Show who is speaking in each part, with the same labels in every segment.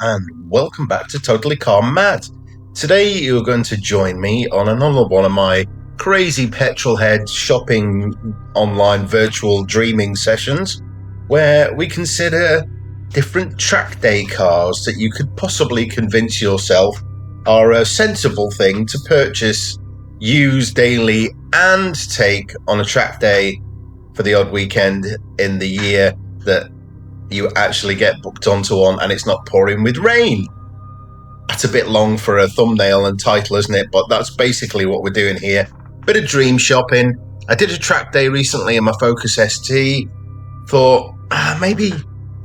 Speaker 1: and welcome back to Totally Car Mad. Today you're going to join me on another one of my crazy Petrolhead shopping online virtual dreaming sessions where we consider different track day cars that you could possibly convince yourself are a sensible thing to purchase, use daily and take on a track day for the odd weekend in the year that you actually get booked onto one and it's not pouring with rain. That's a bit long for a thumbnail and title, isn't it? But that's basically what we're doing here. Bit of dream shopping. I did a track day recently in my Focus ST. Thought maybe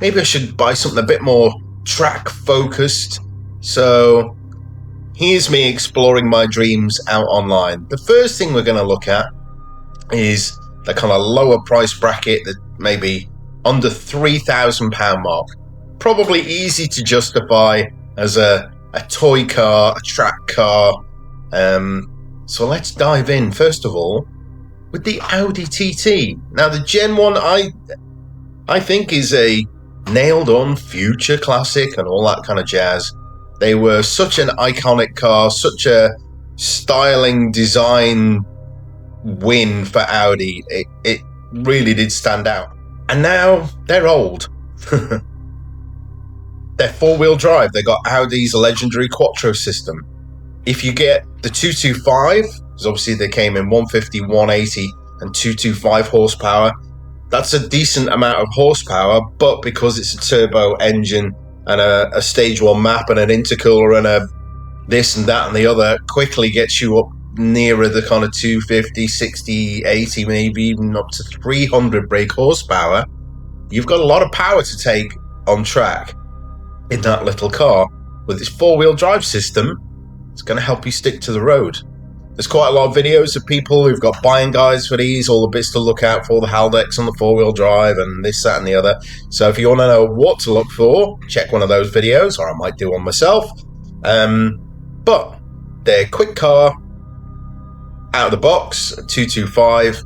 Speaker 1: I should buy something a bit more track focused. So here's me exploring my dreams out online. The first thing we're going to look at is the kind of lower price bracket, that maybe under £3,000 mark. Probably easy to justify as a toy car, a track car. So let's dive in first of all with the Audi TT. Now the Gen 1 I think is a nailed on future classic and all that kind of jazz. They were such an iconic car, such a styling design win for Audi. It really did stand out. And now they're old. They're four-wheel drive. They got Audi's legendary Quattro system. If you get the 225, because obviously they came in 150, 180 and 225 horsepower, that's a decent amount of horsepower, but because it's a turbo engine and a stage 1 map and an intercooler and a this and that and the other, quickly gets you up nearer the kind of 250, 60, 80, maybe even up to 300 brake horsepower. You've got a lot of power to take on track in that little car. With its four-wheel drive system, it's going to help you stick to the road. There's quite a lot of videos of people who've got buying guides for these, all the bits to look out for, the Haldex on the four-wheel drive and this, that and the other. So if you want to know what to look for, check one of those videos, or I might do one myself. But they're quick car, out of the box, 225,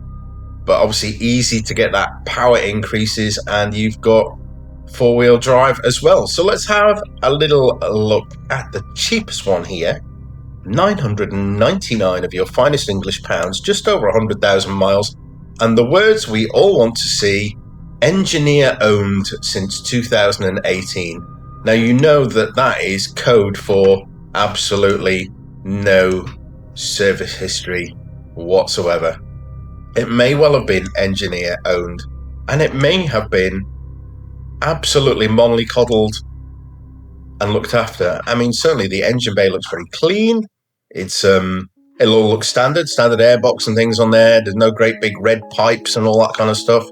Speaker 1: but obviously easy to get that power increases, and you've got four-wheel drive as well. So let's have a little look at the cheapest one here. 999 of your finest English pounds, just over 100,000 miles, and the words we all want to see: engineer owned since 2018. Now you know that is code for absolutely no service history whatsoever. It may well have been engineer owned, and it may have been absolutely mollycoddled and looked after. I mean, certainly the engine bay looks very clean. It's it'll all look standard airbox and things on there. There's no great big red pipes and all that kind of stuff.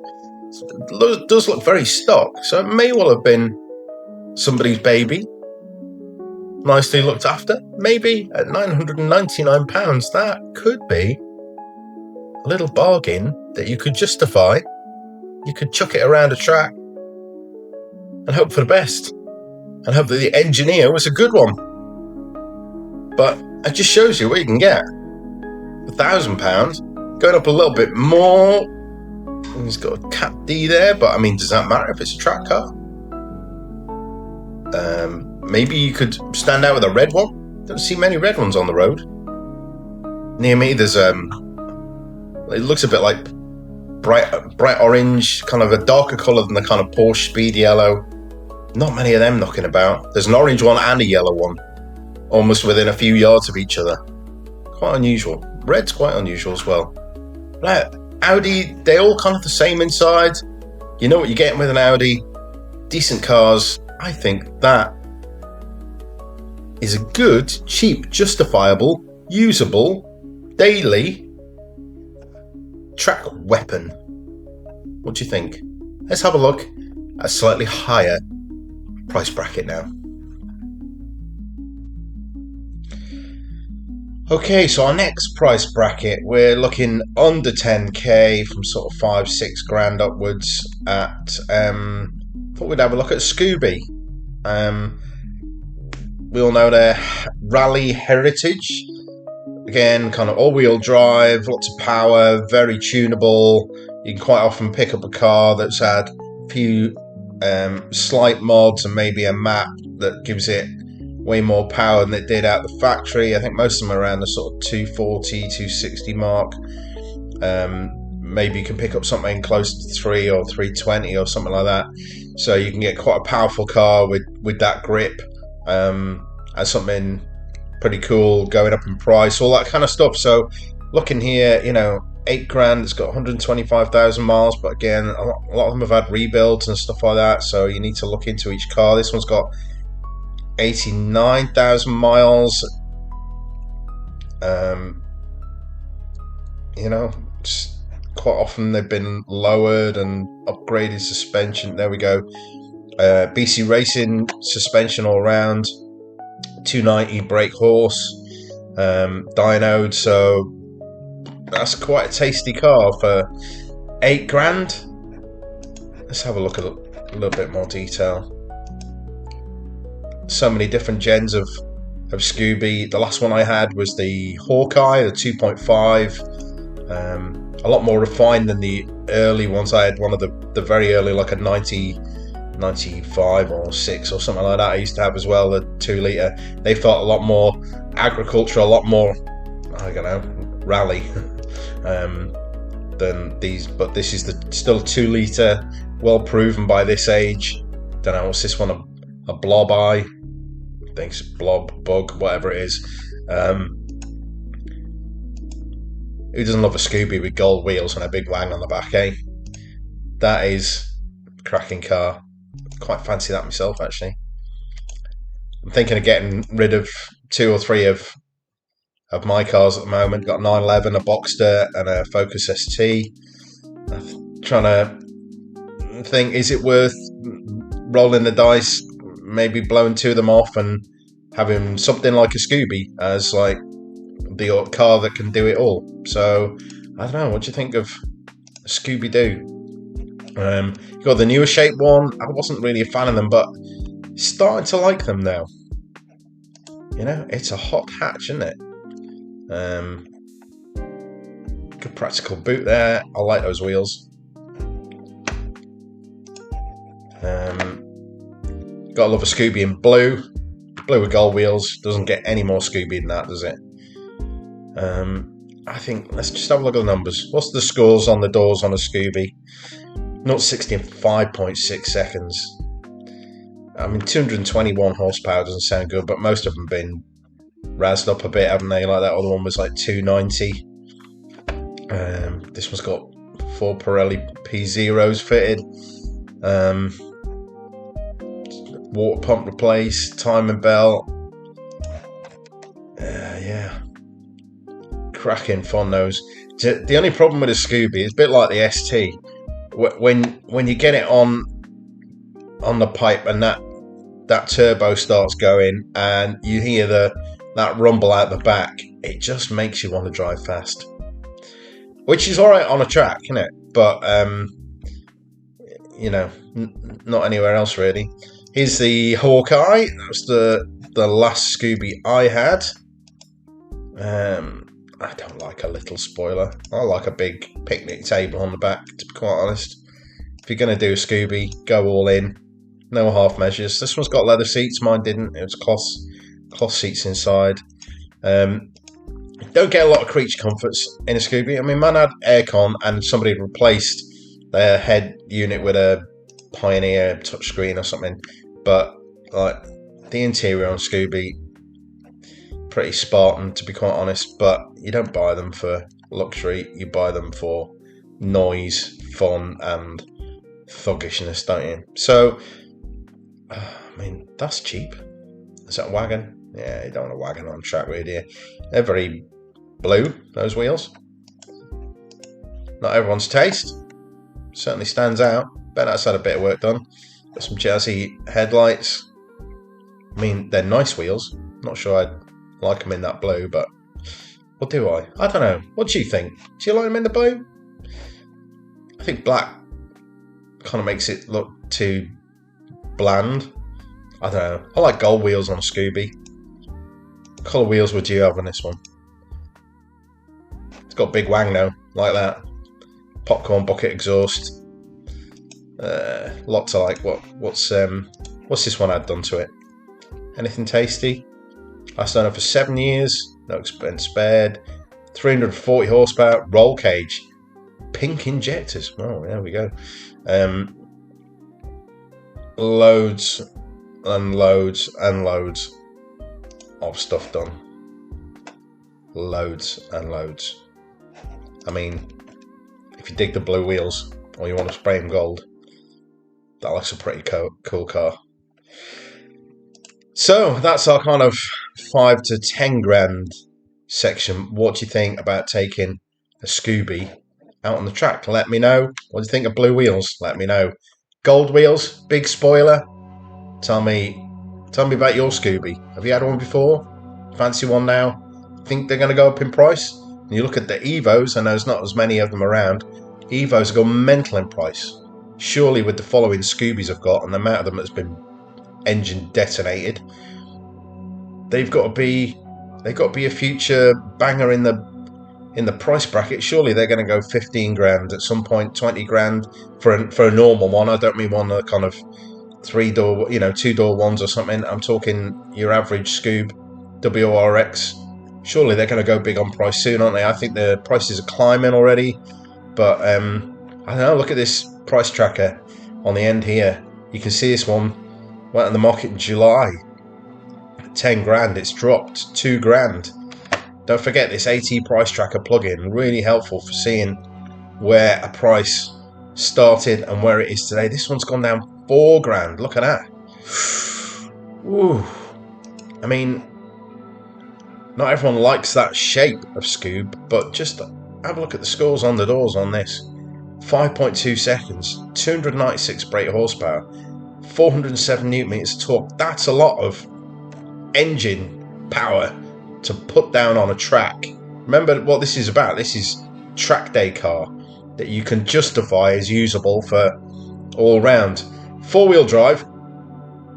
Speaker 1: It does look very stock, so it may well have been somebody's baby, nicely looked after. Maybe at £999, that could be a little bargain that you could justify. You could chuck it around a track and hope for the best, and hope that the engineer was a good one. But it just shows you what you can get. £1,000, going up a little bit more. He's got a Cat D there, but I mean, does that matter if it's a track car? Maybe you could stand out with a red one. Don't see many red ones on the road. Near me, there's it looks a bit like bright orange, kind of a darker colour than the kind of Porsche Speed Yellow. Not many of them knocking about. There's an orange one and a yellow one, almost within a few yards of each other. Quite unusual. Red's quite unusual as well. Right, Audi, they're all kind of the same inside. You know what you're getting with an Audi. Decent cars. I think that is a good, cheap, justifiable, usable, daily track weapon. What do you think? Let's have a look at a slightly higher price bracket now. Okay, so our next price bracket, we're looking under 10k, from sort of 5-6 grand upwards. At thought we'd have a look at Scooby. We all know their Rally Heritage. Again, kind of all-wheel drive, lots of power, very tunable. You can quite often pick up a car that's had a few slight mods and maybe a map that gives it way more power than it did out the factory. I think most of them are around the sort of 240, 260 mark. Maybe you can pick up something close to 3 or 320 or something like that. So you can get quite a powerful car with that grip, and something pretty cool going up in price, all that kind of stuff. So looking here, you know, $8,000, it's got 125,000 miles, but again, a lot of them have had rebuilds and stuff like that, so you need to look into each car. This one's got 89,000 miles. You know, quite often they've been lowered and upgraded suspension. There we go. BC Racing suspension all round, 290 brake horse, dynoed. So that's quite a tasty car for $8,000. Let's have a look at a little bit more detail. So many different gens of Scooby. The last one I had was the Hawkeye, the 2.5. A lot more refined than the early ones. I had one of the very early, like a 95 or 6 or something like that. I used to have as well, the 2 litre. They felt a lot more agricultural, a lot more, I don't know, rally than these. But this is still a 2 litre, well proven by this age. Don't know, what's this one? A blob eye? I think it's blob, bug, whatever it is. Who doesn't love a Scooby with gold wheels and a big wang on the back, eh? That is a cracking car. Quite fancy that myself, actually. I'm thinking of getting rid of 2 or 3 of my cars at the moment. Got a 911, a Boxster, and a Focus ST. I'm trying to think, is it worth rolling the dice, maybe blowing 2 of them off and having something like a Scooby as like the car that can do it all? So I don't know, what do you think of Scooby-Doo? You got the newer shape one. I wasn't really a fan of them, but starting to like them now. You know, it's a hot hatch, isn't it? Good practical boot there. I like those wheels. Gotta love a Scooby in blue with gold wheels. Doesn't get any more Scooby than that, does it? I think, let's just have a look at the numbers. What's the scores on the doors on a Scooby? 0-60 in 5.6 seconds. I mean, 221 horsepower doesn't sound good, but most of them been razzed up a bit, haven't they? Like that other one was like 290. This one's got 4 Pirelli P0s fitted. Water pump replaced, timing belt. Yeah. Cracking fun those. The only problem with a Scooby is a bit like the ST. When you get it on the pipe and that turbo starts going and you hear that rumble out the back, it just makes you want to drive fast. Which is alright on a track, isn't it? But you know, not anywhere else really. Here's the Hawkeye. That's the last Scooby I had. I don't like a little spoiler. I like a big picnic table on the back, to be quite honest. If you're going to do a Scooby, go all in. No half measures. This one's got leather seats. Mine didn't. It was cloth seats inside. Don't get a lot of creature comforts in a Scooby. I mean, mine had aircon and somebody had replaced their head unit with a Pioneer touchscreen or something. But like the interior on Scooby, pretty Spartan, to be quite honest. But you don't buy them for luxury. You buy them for noise, fun, and thuggishness, don't you? So, I mean, that's cheap. Is that a wagon? Yeah, you don't want a wagon on track, really, do you? They're very blue, those wheels. Not everyone's taste. Certainly stands out. Bet that's had a bit of work done. Got some jazzy headlights. I mean, they're nice wheels. Not sure I'd like them in that blue, but what do I? I don't know. What do you think? Do you like them in the blue? I think black kind of makes it look too bland. I don't know. I like gold wheels on a Scooby. What colour wheels would you have on this one? It's got a big wang now, like that. Popcorn bucket exhaust. Lot to like. What's this one had done to it? Anything tasty? Last owner for 7 years, no expense spared, 340 horsepower, roll cage, pink injectors. Oh, there we go. Loads and loads and loads of stuff done. Loads and loads. I mean, if you dig the blue wheels or you want to spray them gold, that looks a pretty cool car. So that's our kind of 5 to 10 grand section. What do you think about taking a Scooby out on the track? Let me know. What do you think of blue wheels? Let me know. Gold wheels, big spoiler. Tell me about your Scooby. Have you had one before? Fancy one now? Think they're going to go up in price? And you look at the Evos, I know there's not as many of them around. Evos go mental in price. Surely with the following Scoobies I've got and the amount of them that's been engine detonated, they've got to be a future banger in the price bracket. Surely they're going to go 15 grand at some point, 20 grand for a normal one. I don't mean one that kind of 3-door, 2-door ones or something. I'm talking your average Scoob WRX. Surely they're going to go big on price soon, aren't they? I think the prices are climbing already, but I don't know. Look at this price tracker on the end here. You can see this one went on the market in July. 10 grand. It's dropped 2 grand. Don't forget this AT price tracker plugin. Really helpful for seeing where a price started and where it is today. This one's gone down 4 grand. Look at that. Ooh. I mean, not everyone likes that shape of Scoob, but just have a look at the scores on the doors on this. 5.2 seconds, 296 brake horsepower, 407 newton meters of torque. That's a lot of engine power to put down on a track. Remember what this is about. This is track day car that you can justify as usable for all round. 4-wheel drive,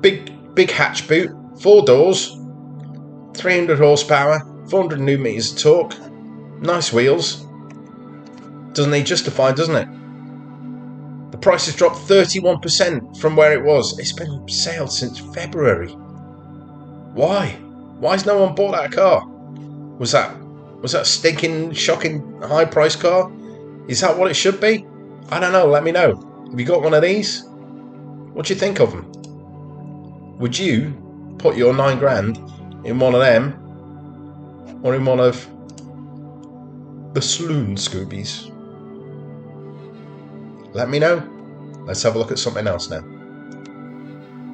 Speaker 1: big hatch boot, 4 doors, 300 horsepower, 400 newton meters of torque, nice wheels. Doesn't need justify, doesn't it? The price has dropped 31% from where it was. It's been sailed since February. Why? Why has no one bought that car? Was that stinking, shocking, high-priced car? Is that what it should be? I don't know. Let me know. Have you got one of these? What do you think of them? Would you put your 9 grand in one of them, or in one of the Sloon Scoobies? Let me know. Let's have a look at something else now.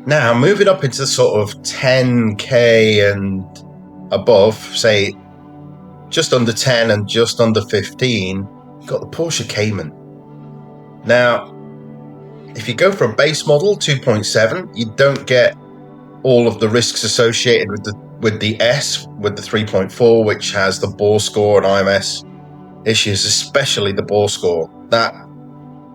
Speaker 1: Now, moving up into sort of 10k and above, say just under 10 and just under 15, you've got the Porsche Cayman. Now, if you go for a base model 2.7, you don't get all of the risks associated with the S, with the 3.4, which has the bore score and IMS issues, especially the bore score. That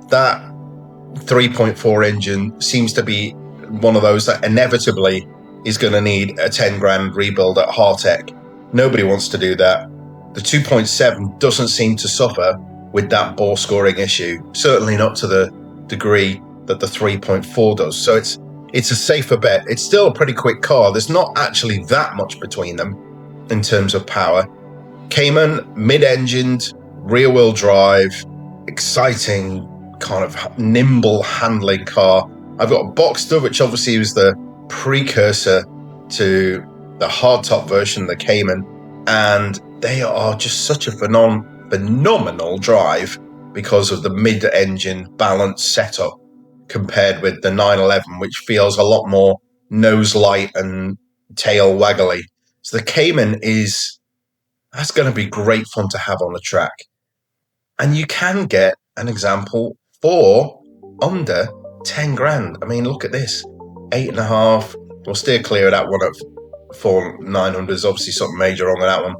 Speaker 1: 3.4 engine seems to be one of those that inevitably is going to need a 10 grand rebuild at Hartech. Nobody wants to do that. The 2.7 doesn't seem to suffer with that bore scoring issue, certainly not to the degree that the 3.4 does. So it's a safer bet. It's still a pretty quick car. There's not actually that much between them in terms of power. Cayman, mid-engined, rear-wheel drive, exciting, kind of nimble handling car. I've got a Boxster, which obviously was the precursor to the hardtop version of the Cayman, and they are just such a phenomenal drive because of the mid-engine balanced setup compared with the 911, which feels a lot more nose light and tail waggly. So the Cayman that's going to be great fun to have on the track. And you can get an example for under 10 grand. I mean, look at this. 8.5. We'll steer clear of that one at 4,900. There's obviously something major wrong with that one.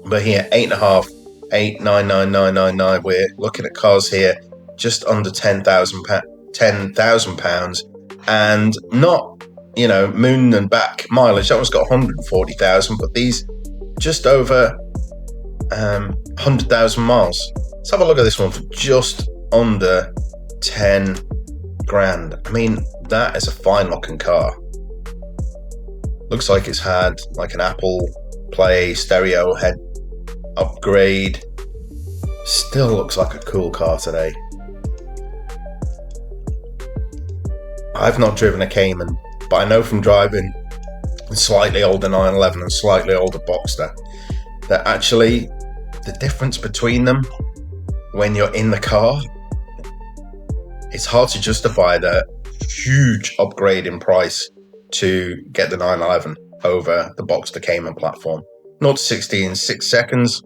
Speaker 1: But here, 8.5, 8,99999. We're looking at cars here just under £10,000 and not, moon and back mileage. That one's got 140,000, but these just over 100,000 miles. Let's have a look at this one for just under 10 grand. I mean, that is a fine looking car. Looks like it's had like an Apple Play stereo head upgrade. Still looks like a cool car today. I've not driven a Cayman, but I know from driving a slightly older 911 and slightly older Boxster that actually the difference between them when you're in the car, it's hard to justify the huge upgrade in price to get the 911 over the Boxster Cayman platform. 0 to 60 in 6 seconds,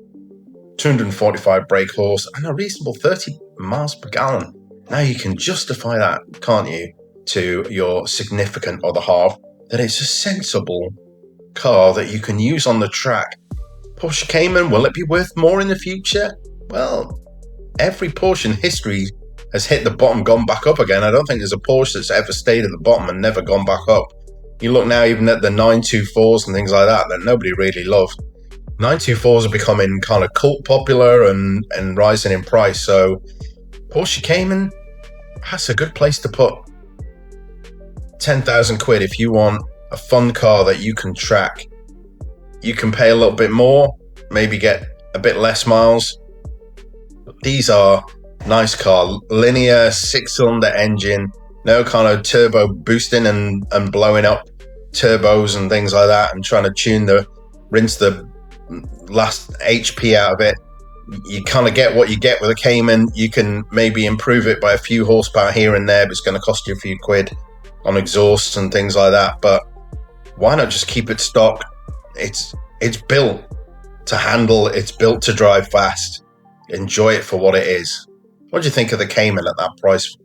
Speaker 1: 245 brake horse, and a reasonable 30 miles per gallon. Now you can justify that, can't you, to your significant other half, that it's a sensible car that you can use on the track. Porsche Cayman, will it be worth more in the future? Well, every Porsche in history has hit the bottom, gone back up again. I don't think there's a Porsche that's ever stayed at the bottom and never gone back up. You look now even at the 924s and things like that nobody really loved. 924s are becoming kind of cult popular and rising in price. So Porsche Cayman, that's a good place to put 10,000 quid if you want a fun car that you can track. You can pay a little bit more, maybe get a bit less miles. These are nice car, linear 6-cylinder engine, no kind of turbo boosting and blowing up turbos and things like that and trying to rinse the last HP out of it. You kind of get what you get with a Cayman. You can maybe improve it by a few horsepower here and there, but it's going to cost you a few quid on exhausts and things like that. But why not just keep it stock? It's built to handle, it's built to drive fast. Enjoy it for what it is. What do you think of the Cayman at that price?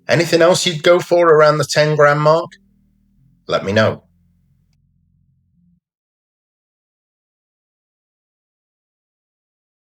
Speaker 1: Anything else you'd go for around the 10 grand mark? Let me know.